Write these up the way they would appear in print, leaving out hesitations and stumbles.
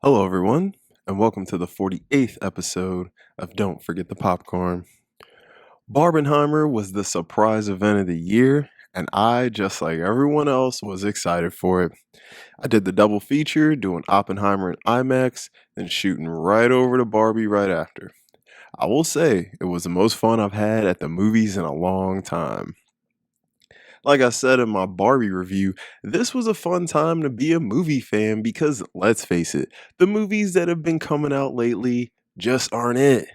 Hello, everyone, and welcome to the 48th episode of Don't Forget the Popcorn. Barbenheimer was the surprise event of the year, and I, just like everyone else, was excited for it. I did the double feature, doing Oppenheimer and IMAX, then shooting right over to Barbie right after. I will say, it was the most fun I've had at the movies in a long time. Like I said in my Barbie review, this was a fun time to be a movie fan because let's face it, the movies that have been coming out lately just aren't it.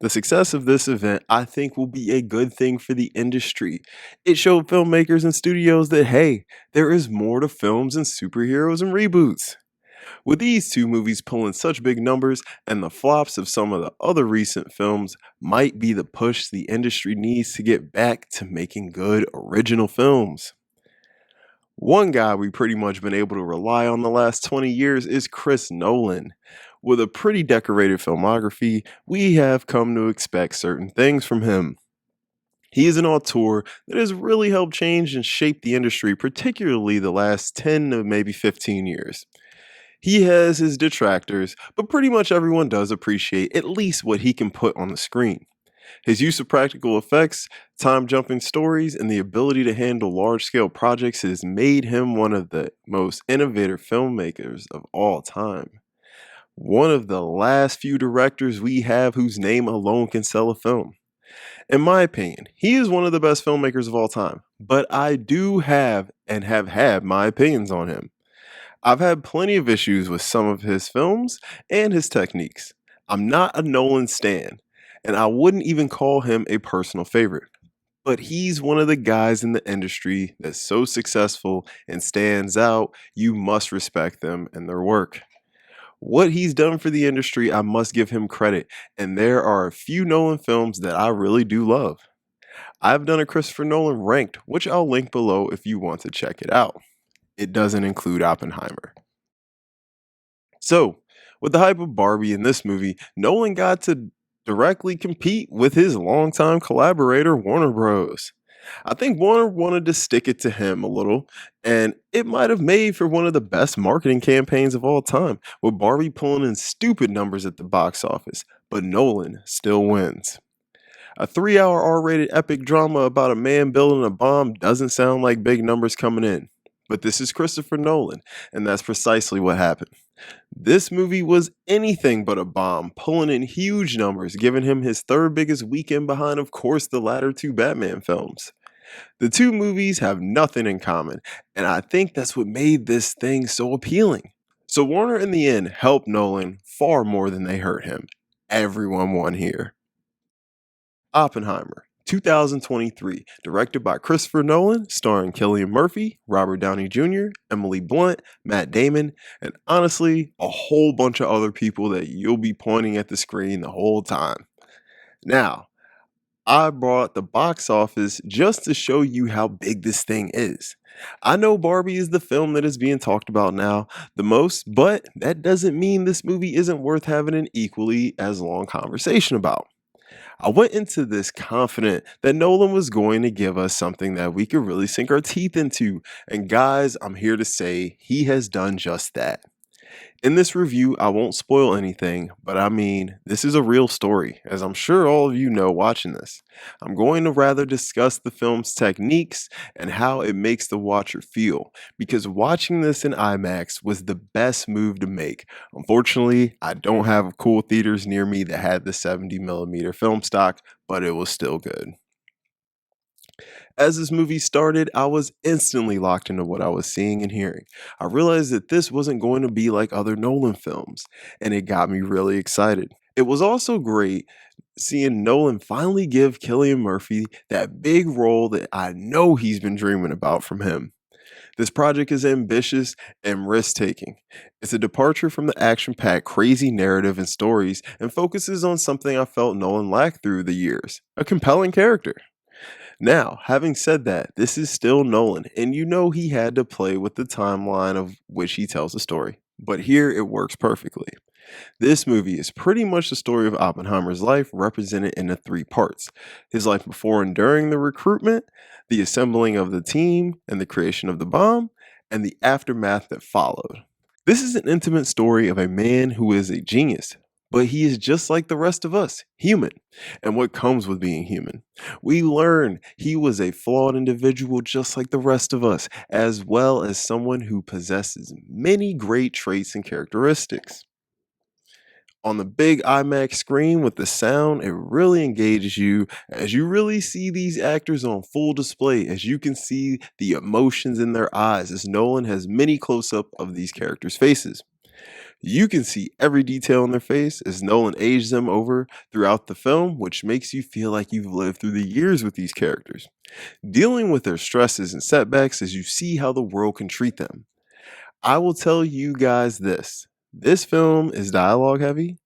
The success of this event, I think, will be a good thing for the industry. It showed filmmakers and studios that, hey, there is more to films than superheroes and reboots. With these two movies pulling such big numbers, and the flops of some of the other recent films might be the push the industry needs to get back to making good original films. One guy we pretty much been able to rely on the last 20 years is Chris Nolan. With a pretty decorated filmography, we have come to expect certain things from him. He is an auteur that has really helped change and shape the industry, particularly the last 10 to maybe 15 years. He has his detractors, but pretty much everyone does appreciate at least what he can put on the screen. His use of practical effects, time jumping stories, and the ability to handle large scale projects has made him one of the most innovative filmmakers of all time. One of the last few directors we have whose name alone can sell a film. In my opinion, he is one of the best filmmakers of all time, but I do have and have had my opinions on him. I've had plenty of issues with some of his films and his techniques. I'm not a Nolan stan, and I wouldn't even call him a personal favorite. But he's one of the guys in the industry that's so successful and stands out, you must respect them and their work. What he's done for the industry, I must give him credit, and there are a few Nolan films that I really do love. I've done a Christopher Nolan ranked, which I'll link below if you want to check it out. It doesn't include Oppenheimer. So, with the hype of Barbie in this movie, Nolan got to directly compete with his longtime collaborator, Warner Bros. I think Warner wanted to stick it to him a little, and it might have made for one of the best marketing campaigns of all time, with Barbie pulling in stupid numbers at the box office, but Nolan still wins. A 3 hour R rated epic drama about a man building a bomb doesn't sound like big numbers coming in. But this is Christopher Nolan, and that's precisely what happened. This movie was anything but a bomb, pulling in huge numbers, giving him his third biggest weekend behind, of course, the latter two Batman films. The two movies have nothing in common, and I think that's what made this thing so appealing. So Warner in the end helped Nolan far more than they hurt him. Everyone won here. Oppenheimer, 2023, directed by Christopher Nolan, starring Cillian Murphy, Robert Downey Jr., Emily Blunt, Matt Damon, and honestly, a whole bunch of other people that you'll be pointing at the screen the whole time. Now, I brought the box office just to show you how big this thing is. I know Barbie is the film that is being talked about now the most, but that doesn't mean this movie isn't worth having an equally as long conversation about. I went into this confident that Nolan was going to give us something that we could really sink our teeth into. And guys, I'm here to say he has done just that. In this review, I won't spoil anything, but I mean, this is a real story, as I'm sure all of you know watching this. I'm going to rather discuss the film's techniques and how it makes the watcher feel, because watching this in IMAX was the best move to make. Unfortunately, I don't have cool theaters near me that had the 70mm film stock, but it was still good. As this movie started, I was instantly locked into what I was seeing and hearing. I realized that this wasn't going to be like other Nolan films, and it got me really excited. It was also great seeing Nolan finally give Cillian Murphy that big role that I know he's been dreaming about from him. This project is ambitious and risk taking. It's a departure from the action packed, crazy narrative and stories and focuses on something I felt Nolan lacked through the years a compelling character. Now, having said that, this is still Nolan, and you know he had to play with the timeline of which he tells the story. But here it works perfectly. This movie is pretty much the story of Oppenheimer's life represented into three parts his life before and during the recruitment, the assembling of the team and the creation of the bomb, and the aftermath that followed. This is an intimate story of a man who is a genius, but he is just like the rest of us, human, and what comes with being human. We learn he was a flawed individual just like the rest of us, as well as someone who possesses many great traits and characteristics. On the big IMAX screen with the sound, it really engages you as you really see these actors on full display, as you can see the emotions in their eyes, as Nolan has many close up of these characters' faces. You can see every detail in their face as Nolan aged them over throughout the film, which makes you feel like you've lived through the years with these characters, dealing with their stresses and setbacks as you see how the world can treat them. I will tell you guys this film is dialogue heavy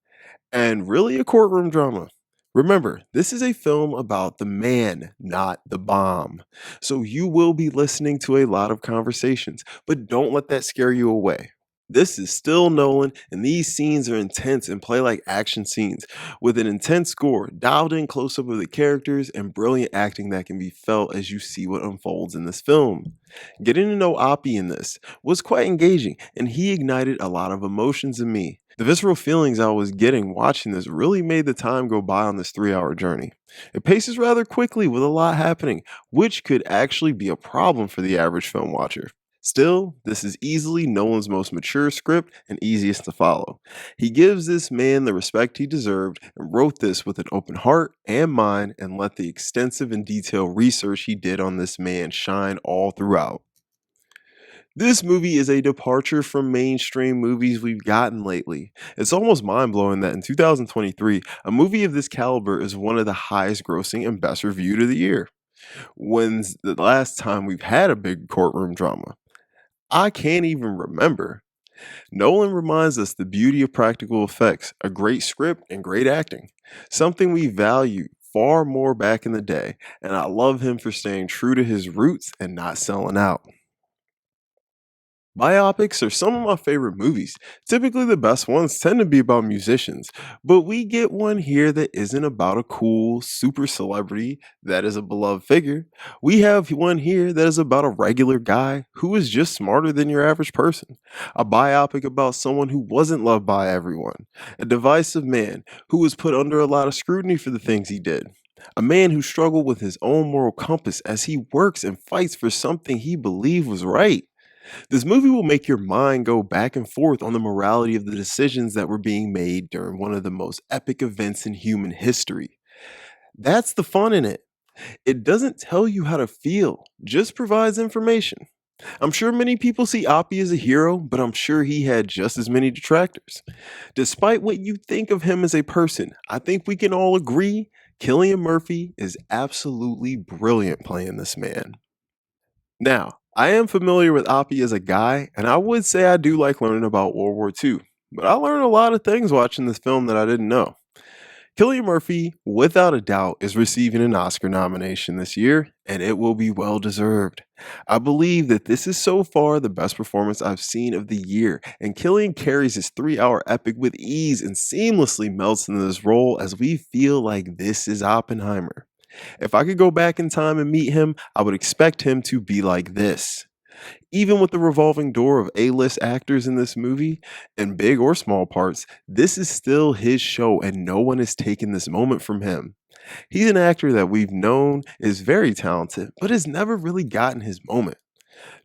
and really a courtroom drama. Remember, this is a film about the man, not the bomb. So you will be listening to a lot of conversations, but don't let that scare you away. This is still Nolan, and these scenes are intense and play like action scenes, with an intense score, dialed in close up of the characters, and brilliant acting that can be felt as you see what unfolds in this film. Getting to know Oppie in this was quite engaging, and he ignited a lot of emotions in me. The visceral feelings I was getting watching this really made the time go by on this 3 hour journey. It paces rather quickly with a lot happening, which could actually be a problem for the average film watcher. Still, this is easily Nolan's most mature script and easiest to follow. He gives this man the respect he deserved and wrote this with an open heart and mind and let the extensive and detailed research he did on this man shine all throughout. This movie is a departure from mainstream movies we've gotten lately. It's almost mind blowing that in 2023, a movie of this caliber is one of the highest grossing and best reviewed of the year. When's the last time we've had a big courtroom drama? I can't even remember. Nolan reminds us the beauty of practical effects, a great script, and great acting, something we value far more back in the day, and I love him for staying true to his roots and not selling out. Biopics are some of my favorite movies. Typically, the best ones tend to be about musicians, but we get one here that isn't about a cool, super celebrity that is a beloved figure. We have one here that is about a regular guy who is just smarter than your average person. A biopic about someone who wasn't loved by everyone, a divisive man who was put under a lot of scrutiny for the things he did. A man who struggled with his own moral compass as he works and fights for something he believed was right. This movie will make your mind go back and forth on the morality of the decisions that were being made during one of the most epic events in human history. That's the fun in it. It doesn't tell you how to feel, just provides information. I'm sure many people see Oppie as a hero, but I'm sure he had just as many detractors. Despite what you think of him as a person, I think we can all agree Killian Murphy is absolutely brilliant playing this man. Now, I am familiar with Oppie as a guy, and I would say I do like learning about World War II, but I learned a lot of things watching this film that I didn't know. Killian Murphy, without a doubt, is receiving an Oscar nomination this year, and it will be well deserved. I believe that this is so far the best performance I've seen of the year, and Killian carries his 3 hour epic with ease and seamlessly melts into this role as we feel like this is Oppenheimer. If I could go back in time and meet him, I would expect him to be like this. Even with the revolving door of A-list actors in this movie, in big or small parts, this is still his show and no one has taken this moment from him. He's an actor that we've known is very talented, but has never really gotten his moment.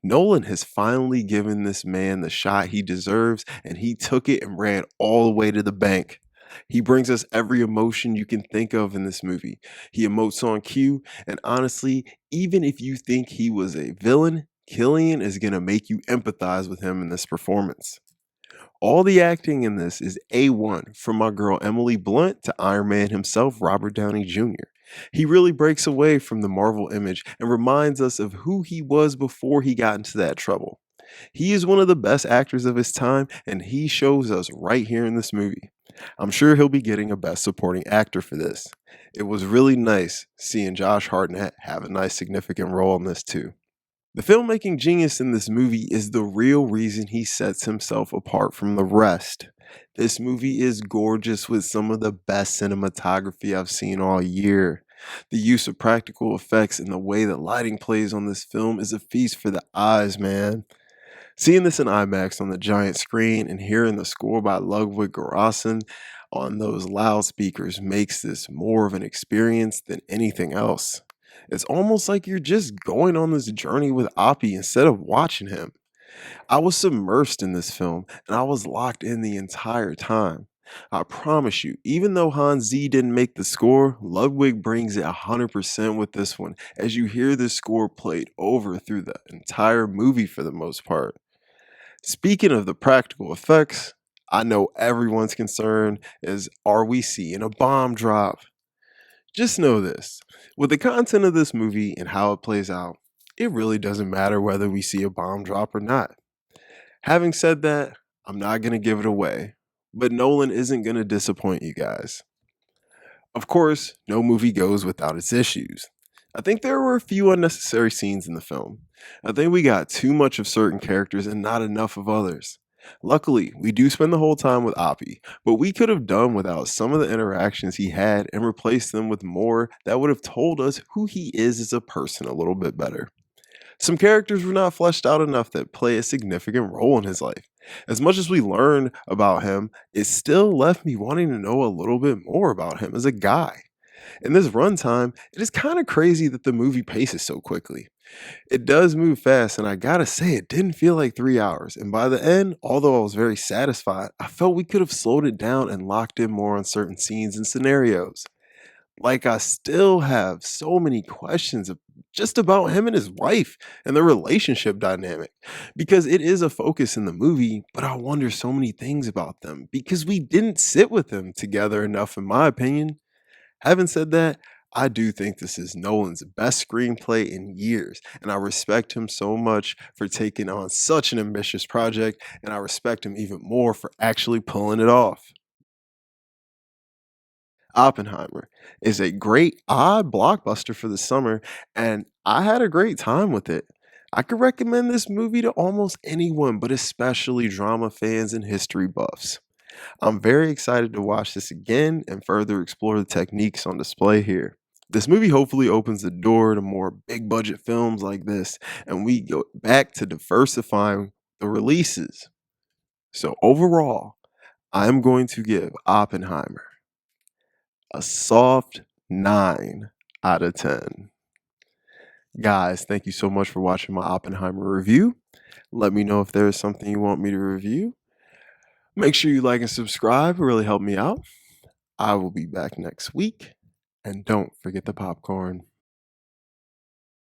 Nolan has finally given this man the shot he deserves, and he took it and ran all the way to the bank. He brings us every emotion you can think of in this movie. He emotes on cue, and honestly, even if you think he was a villain, Killian is going to make you empathize with him in this performance. All the acting in this is A1, from my girl Emily Blunt to Iron Man himself, Robert Downey Jr. He really breaks away from the Marvel image and reminds us of who he was before he got into that trouble. He is one of the best actors of his time, and he shows us right here in this movie. I'm sure he'll be getting a Best Supporting Actor for this. It was really nice seeing Josh Hartnett have a nice significant role in this too. The filmmaking genius in this movie is the real reason he sets himself apart from the rest. This movie is gorgeous with some of the best cinematography I've seen all year. The use of practical effects and the way that lighting plays on this film is a feast for the eyes, man. Seeing this in IMAX on the giant screen and hearing the score by Ludwig Göransson on those loudspeakers makes this more of an experience than anything else. It's almost like you're just going on this journey with Oppie instead of watching him. I was submersed in this film and I was locked in the entire time. I promise you, even though Hans Z didn't make the score, Ludwig brings it 100% with this one, as you hear this score played over through the entire movie for the most part. Speaking of the practical effects, I know everyone's concern is, are we seeing a bomb drop? Just know this, with the content of this movie and how it plays out, it really doesn't matter whether we see a bomb drop or not. Having said that, I'm not going to give it away, but Nolan isn't going to disappoint you guys. Of course, no movie goes without its issues. I think there were a few unnecessary scenes in the film. I think we got too much of certain characters and not enough of others. Luckily, we do spend the whole time with Oppie, but we could have done without some of the interactions he had and replaced them with more that would have told us who he is as a person a little bit better. Some characters were not fleshed out enough that play a significant role in his life. As much as we learned about him, it still left me wanting to know a little bit more about him as a guy. In this runtime, it is kind of crazy that the movie paces so quickly. It does move fast, and I gotta say, it didn't feel like 3 hours. And by the end, although I was very satisfied, I felt we could have slowed it down and locked in more on certain scenes and scenarios. Like, I still have so many questions just about him and his wife and their relationship dynamic, because it is a focus in the movie, but I wonder so many things about them because we didn't sit with them together enough, in my opinion. Having said that, I do think this is Nolan's best screenplay in years, and I respect him so much for taking on such an ambitious project, and I respect him even more for actually pulling it off. Oppenheimer is a great odd blockbuster for the summer, and I had a great time with it. I could recommend this movie to almost anyone, but especially drama fans and history buffs. I'm very excited to watch this again and further explore the techniques on display here. This movie hopefully opens the door to more big budget films like this, and we go back to diversifying the releases. So, overall, I'm going to give Oppenheimer a soft 9 out of 10. Guys, thank you so much for watching my Oppenheimer review. Let me know if there is something you want me to review. Make sure you like and subscribe, it really helped me out. I will be back next week. And don't forget the popcorn.